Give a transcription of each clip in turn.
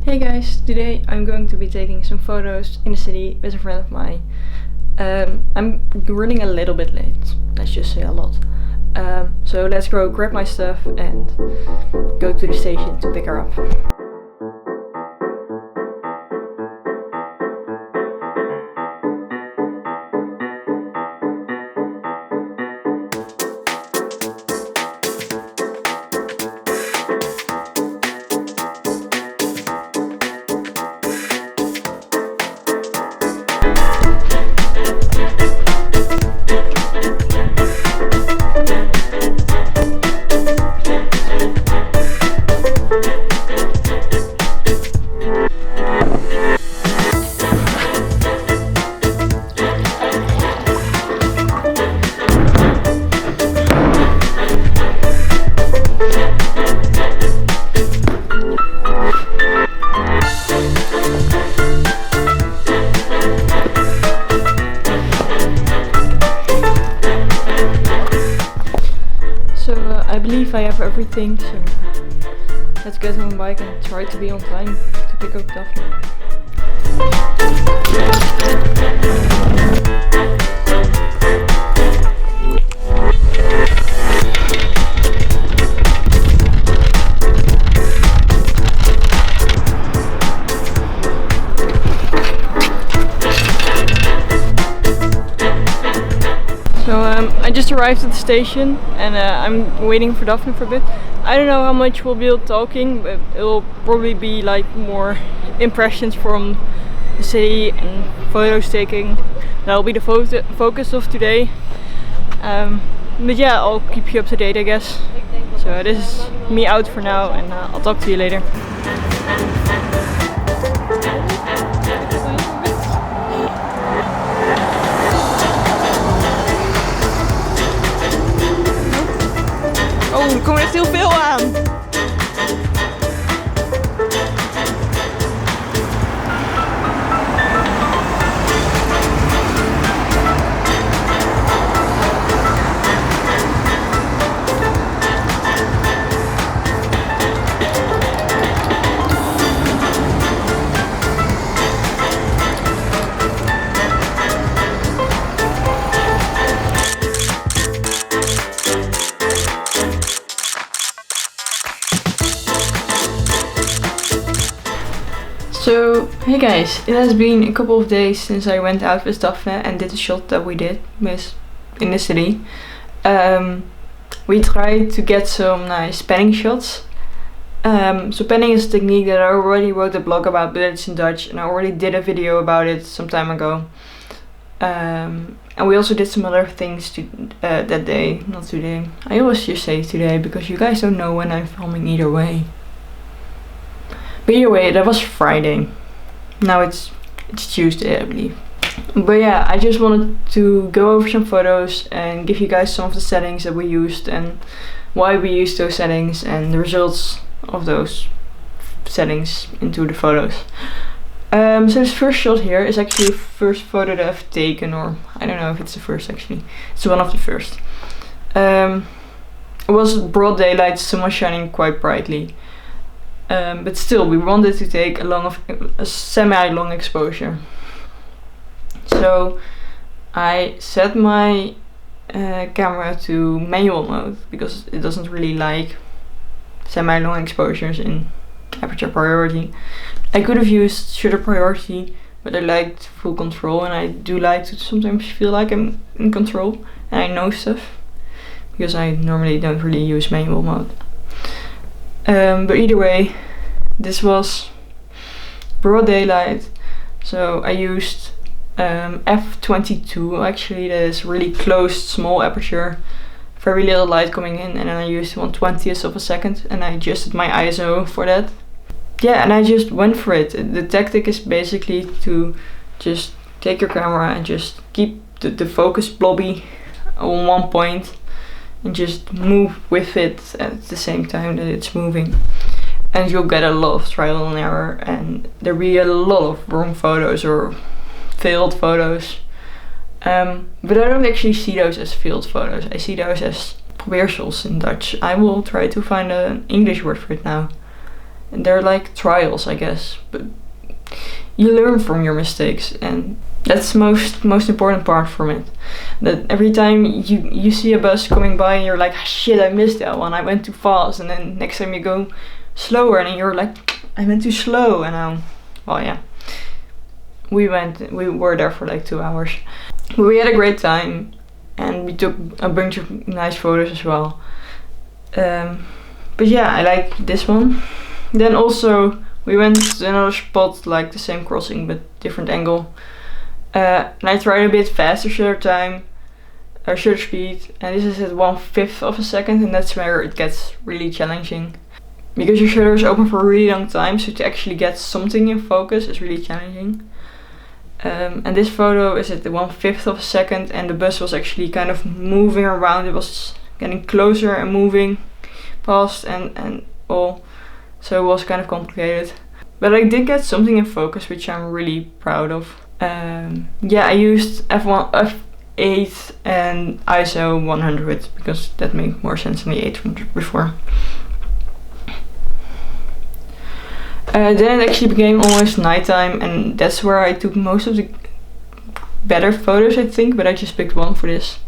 Hey guys, today I'm going to be taking some photos in the city with a friend of mine. I'm running a little bit late, let's just say a lot. So let's go grab my stuff and go to the station to pick her up. I believe I have everything, so let's get on a bike and try to be on time to pick up Daphne. So I just arrived at the station and I'm waiting for Daphne for a bit. I don't know how much we'll be talking, but it'll probably be like more impressions from the city and photos taking. That'll be the focus of today. But yeah, I'll keep you up to date, I guess. So this is me out for now, and I'll talk to you later. Oh, er komt echt heel veel aan. So, hey guys, it has been a couple of days since I went out with Daphne and did the shot that we did in the city. We tried to get some nice panning shots. So panning is a technique that I already wrote a blog about, but it's in Dutch, and I already did a video about it some time ago. And we also did some other things that day, not today. I always just say today because you guys don't know when I'm filming either way. But either way, that was Friday. Now it's Tuesday, I believe. But yeah, I just wanted to go over some photos and give you guys some of the settings that we used and why we used those settings and the results of those settings into the photos. So this first shot here is actually the first photo that I've taken, or I don't know if it's the first actually. It's one of the first. It was broad daylight, sun was shining quite brightly. But still, we wanted to take a semi-long exposure. So I set my camera to manual mode because it doesn't really like semi-long exposures in aperture priority. I could have used shutter priority, but I liked full control, and I do like to sometimes feel like I'm in control and I know stuff, because I normally don't really use manual mode. But either way, this was broad daylight, so I used f22 actually, that is really closed, small aperture, very little light coming in, and then I used 1/20th of a second, and I adjusted my ISO for that. Yeah, and I just went for it. The tactic is basically to just take your camera and just keep the focus blobby on one point and just move with it at the same time that it's moving. And you'll get a lot of trial and error, and there'll be a lot of wrong photos or failed photos. But I don't actually see those as failed photos. I see those as probeersels in Dutch. I will try to find an English word for it now. and they're like trials, I guess, but you learn from your mistakes, and that's the most important part from it. That every time you see a bus coming by and you're like, shit, I missed that one, I went too fast, and then next time you go slower and you're like, I went too slow, and well, yeah, we were there for like 2 hours. We had a great time, and we took a bunch of nice photos as well. But yeah, I like this one. Then also we went to another spot, like the same crossing but different angle. And I tried a bit faster shutter time, or shutter speed, and this is at 1/5 of a second, and that's where it gets really challenging. Because your shutter is open for a really long time, so to actually get something in focus is really challenging. And this photo is at the 1/5 of a second, and the bus was actually kind of moving around. It was getting closer and moving past and all, so it was kind of complicated. But I did get something in focus, which I'm really proud of. Yeah, I used f8 and ISO 100 because that made more sense than the 800 before. Then it actually became almost nighttime, and that's where I took most of the better photos, I think, but I just picked one for this.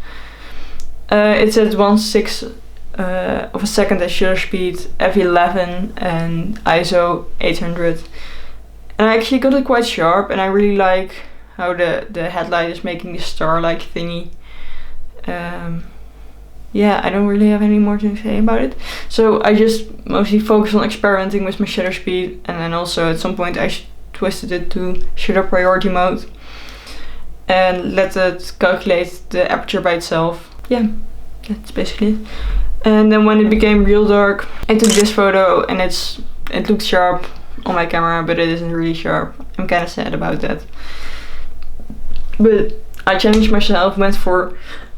It's at 1/6 of a second at shutter speed, f11 and ISO 800. And I actually got it quite sharp, and I really like how the headlight is making this star-like thingy. Yeah, I don't really have any more to say about it. So I just mostly focused on experimenting with my shutter speed, and then also at some point I twisted it to shutter priority mode and let it calculate the aperture by itself. Yeah, that's basically it. And then when it became real dark, I took this photo, and it looks sharp on my camera, but it isn't really sharp. I'm kind of sad about that. But I challenged myself, went for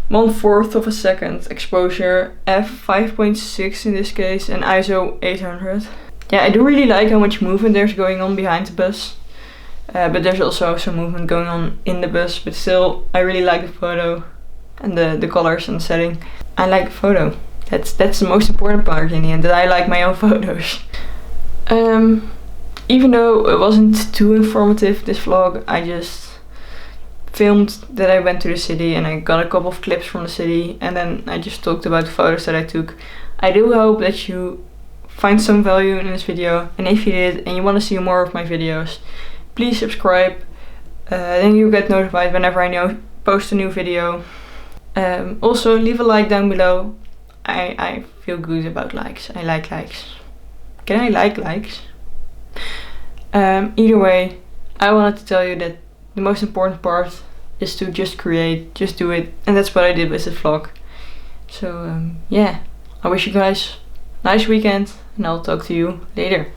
1/4 of a second exposure, f5.6 in this case, and ISO 800. Yeah, I do really like how much movement there's going on behind the bus, but there's also some movement going on in the bus, but still I really like the photo and the colors and the setting. I like the photo. That's the most important part in the end, that I like my own photos. Even though it wasn't too informative, this vlog, I just filmed that I went to the city and I got a couple of clips from the city, and then I just talked about the photos that I took. I do hope that you find some value in this video, and if you did and you want to see more of my videos, please subscribe, then you get notified whenever I post a new video. Also leave a like down below. I feel good about likes. I like likes. Can I like likes? Either way, I wanted to tell you that the most important part is to just create, just do it, and that's what I did with the vlog. So yeah, I wish you guys a nice weekend, and I'll talk to you later.